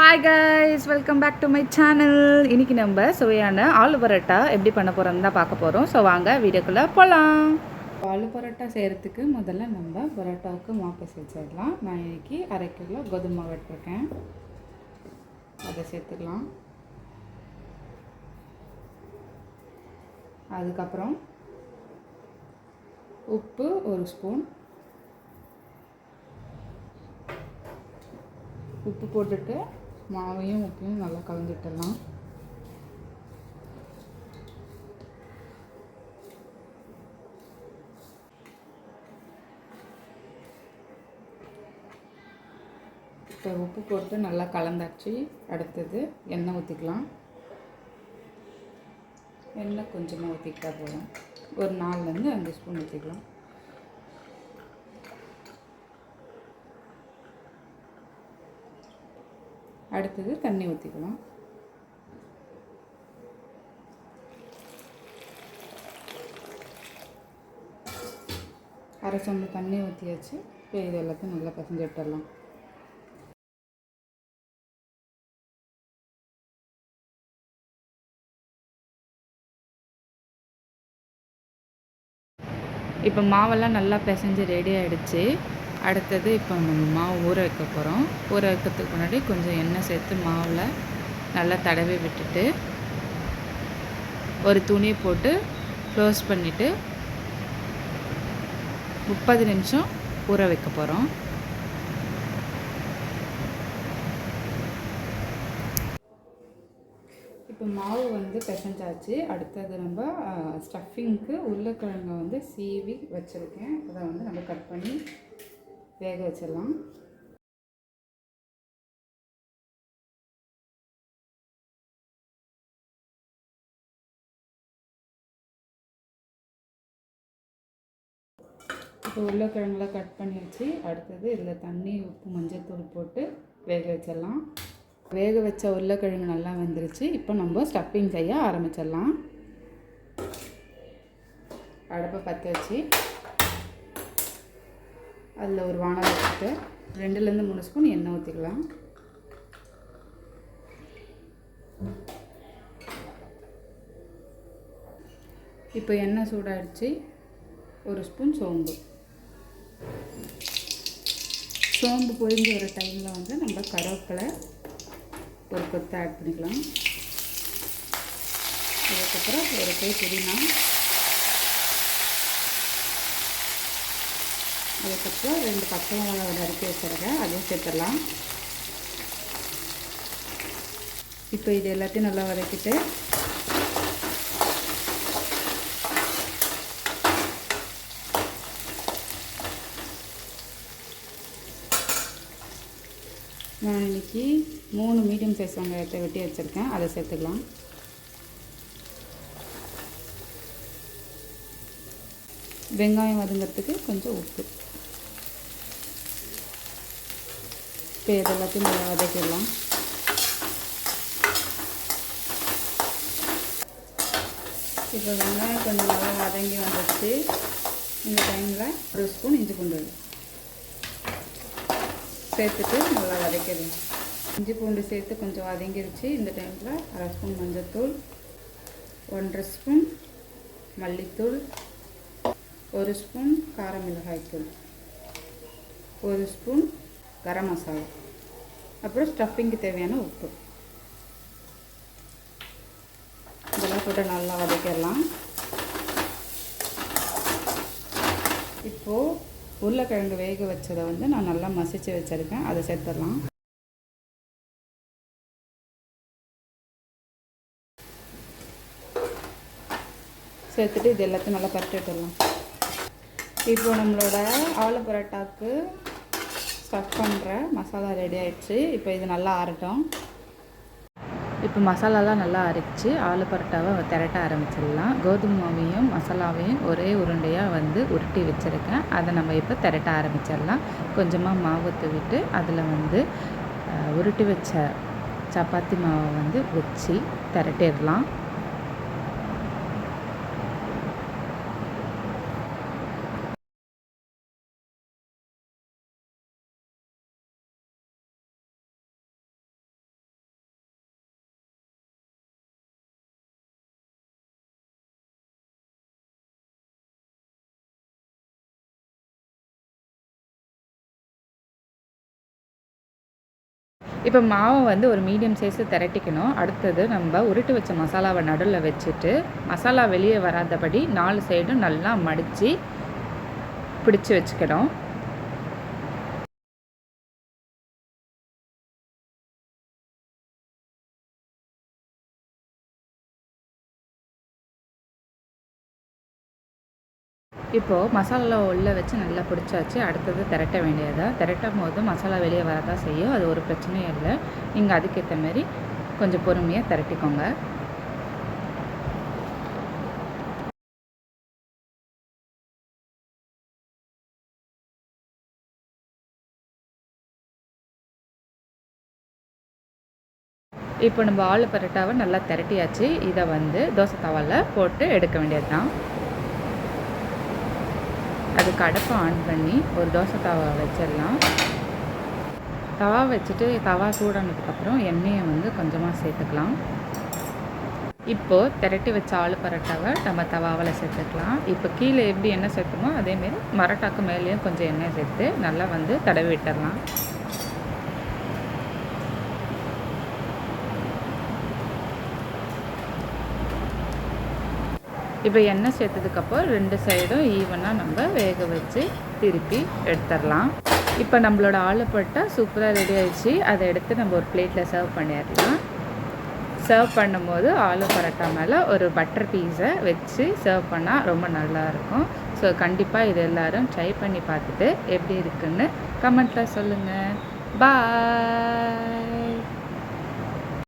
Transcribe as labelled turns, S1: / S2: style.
S1: Hi guys, welcome back to my channel. இன்றைக்கி நம்ம சுவையான ஆலு பரோட்டா எப்படி பண்ண போகிறோம்னு தான் பார்க்க போகிறோம். ஸோ வாங்க வீடியோக்குள்ளே போகலாம். ஆலு பரோட்டா செய்கிறதுக்கு முதல்ல நம்ம பரோட்டாவுக்கு மாவு செஞ்சிடலாம். நான் இன்றைக்கி 1/2 கிலோ கோதுமை மாவு எடுத்துருக்கேன். அதை சேர்த்துக்கலாம். அதுக்கப்புறம் உப்பு 1 ஸ்பூன். உப்பு போட்டுட்டு மாவையும் உப்பையும் நல்லா கலந்துட்டலாம். இப்போ உப்பு போட்டு நல்லா கலந்தாச்சு. அடுத்தது எண்ணெய் ஊற்றிக்கலாம். எண்ணெய் கொஞ்சமாக ஊற்றிக்கிட்டா போதும். ஒரு 4லேருந்து 5 ஸ்பூன் ஊற்றிக்கலாம். அடுத்தது தண்ணி ஊற்றிக்கலாம். அரை சொம்பு தண்ணி ஊற்றியாச்சு. இப்போ இது எல்லாத்தையும் நல்லா பிசைஞ்சு விட்டுடலாம். இப்போ மாவெல்லாம் நல்லா பிசைஞ்சு ரெடி ஆகிடுச்சு. அடுத்தது இப்போ நம்ம மாவு ஊற வைக்க போகிறோம். ஊற வைக்கிறதுக்கு முன்னாடி கொஞ்சம் எண்ணெய் சேர்த்து மாவில் நல்லா தடவி விட்டுட்டு ஒரு துணி போட்டு க்ளோஸ் பண்ணிவிட்டு 30 நிமிஷம் ஊற வைக்க போகிறோம். இப்போ மாவு பிசைஞ்சாச்சு. அடுத்தது நம்ம ஸ்டஃபிங்க்கு உருளைக்கிழங்கை சீவி வச்சுருக்கேன். அதை நம்ம கட் பண்ணி வேக வச்சிடலாம். இப்போ உருளைக்கிழங்குலாம் கட் பண்ணி வச்சு அடுத்தது இதில் தண்ணி, உப்பு, மஞ்சள்தூள் போட்டு வேக வச்சிடலாம். வேக வச்ச உருளைக்கிழங்கு நல்லா வெந்துருச்சு. இப்போ நம்ம ஸ்டஃபிங் செய்ய ஆரம்பிச்சிடலாம். அடுப்பை பற்ற வச்சு அதில் ஒரு வானல் வச்சுட்டு 2லேருந்து 3 ஸ்பூன் எண்ணெய் ஊற்றிக்கலாம். இப்போ எண்ணெய் சூடாகிடுச்சு. 1 ஸ்பூன் சோம்பு. சோம்பு பொரிஞ்சு வர டைமில் நம்ம கருவேப்பிலை ஒரு கொத்து ஆட் பண்ணிக்கலாம். அதுக்கப்புறம் ஒரு கை புதினா, அதுக்கப்புறம் 2 பச்சை மிளகாய் நறுக்கி வச்சுருக்கேன், அதையும் சேர்த்துடலாம். இப்போ இது எல்லாத்தையும் நல்லா வதக்கிட்டு நான் இன்றைக்கி 3 மீடியம் சைஸ் வெங்காயத்தை வெட்டி வச்சுருக்கேன், அதை சேர்த்துக்கலாம். வெங்காயம் வதங்கிறதுக்கு கொஞ்சம் உப்பு. இப்போ இது எல்லாத்தையும் நல்லா வதக்கிடலாம். இப்போ வெங்காயம் கொஞ்சம் நல்லா வதங்கி வந்துடுச்சு. இந்த டைமில் 1 ஸ்பூன் இஞ்சி பூண்டு சேர்த்துட்டு நல்லா வதக்கிடுங்க. இஞ்சி பூண்டு சேர்த்து கொஞ்சம் வதங்கிடுச்சு. இந்த டைமில் 1/2 ஸ்பூன் மஞ்சள்தூள், 1/2 ஸ்பூன் மல்லித்தூள், 1 ஸ்பூன் கார மிளகாய்த்தூள், 1 ஸ்பூன் கரம் மசாலா, அப்புறம் ஸ்டஃபிங்க்கு தேவையான உப்பு இதெல்லாம் போட்டு நல்லா வதக்கிடலாம். இப்போது உருளைக்கிழங்கு வேக வச்சதை நான் நல்லா மசிச்சு வச்சுருக்கேன், அதை சேர்த்துடலாம். சேர்த்துட்டு இது எல்லாத்தையும் நல்லா பரட்டிடலாம். இப்போ நம்மளோட ஆலு பரோட்டாவுக்கு ஸ்டஃப் பண்ணுற மசாலா ரெடி ஆகிடுச்சு. இப்போ இது நல்லா ஆறட்டும். இப்போ மசாலாலாம் நல்லா அரைச்சி ஆலு பரோட்டாவை திரட்ட ஆரம்பிச்சிடலாம். கோதுமை மாவையும் மசாலாவையும் ஒரே உருண்டையாக உருட்டி வச்சுருக்கேன். அதை நம்ம இப்போ திரட்ட ஆரம்பிச்சிடலாம். கொஞ்சமாக மாவு தூவிட்டு அதில் உருட்டி வச்ச சப்பாத்தி மாவை வச்சு திரட்டிடலாம். இப்போ மாவை வந்து ஒரு மீடியம் சைஸு திரட்டிக்கணும். அடுத்தது நம்ம உருட்டி வச்ச மசாலாவை நடுவில் வச்சுட்டு மசாலா வெளியே வராதபடி 4 சைடும் நல்லா மடித்து பிடிச்சி வச்சுக்கணும். இப்போது மசாலா உள்ளே வச்சு நல்லா பிடிச்சாச்சு. அடுத்தது திரட்ட வேண்டியதா. திரட்டும் போது மசாலா வெளியே வரதான் செய்யும். அது ஒரு பிரச்சனையும் இல்லை. நீங்கள் அதுக்கேற்ற மாரி கொஞ்சம் பொறுமையாக திரட்டிக்கோங்க. இப்போ நம்ம ஆலு பரோட்டாவை நல்லா திரட்டியாச்சு. இதை வந்து தோசை தவாவில் போட்டு எடுக்க வேண்டியது தான். அதுக்கு அடுப்பை ஆன் பண்ணி ஒரு தோசை தவா வச்சிடலாம். தவா வச்சுட்டு தவா சூடானதுக்கப்புறம் எண்ணெயை வந்து கொஞ்சமாக சேர்த்துக்கலாம். இப்போது திரட்டி வச்ச ஆலு பரோட்டாவை நம்ம தவாவில் சேர்த்துக்கலாம். இப்போ கீழே எப்படி எண்ணெய் சேர்த்துமோ அதேமாரி பரோட்டாக்கு மேலேயும் கொஞ்சம் எண்ணெய் சேர்த்து நல்லா வந்து தடவி விட்டுடலாம். இப்போ எண்ணெய் சேர்த்ததுக்கப்புறம் 2 சைடும் ஈவனாக நம்ம வேக வச்சு திருப்பி எடுத்துடலாம். இப்போ நம்மளோட ஆலு பரோட்டா சூப்பராக ரெடி ஆகிடுச்சு. அதை எடுத்து நம்ம ஒரு பிளேட்டில் சர்வ் பண்ணிடலாம். சர்வ் பண்ணும்போது ஆலு பரோட்டா மேலே ஒரு பட்டர் பீஸை வச்சு சர்வ் பண்ணால் ரொம்ப நல்லாயிருக்கும். ஸோ கண்டிப்பாக இது எல்லோரும் ட்ரை பண்ணி பார்த்துட்டு எப்படி இருக்குன்னு கமெண்ட்டில் சொல்லுங்கள். பாய்.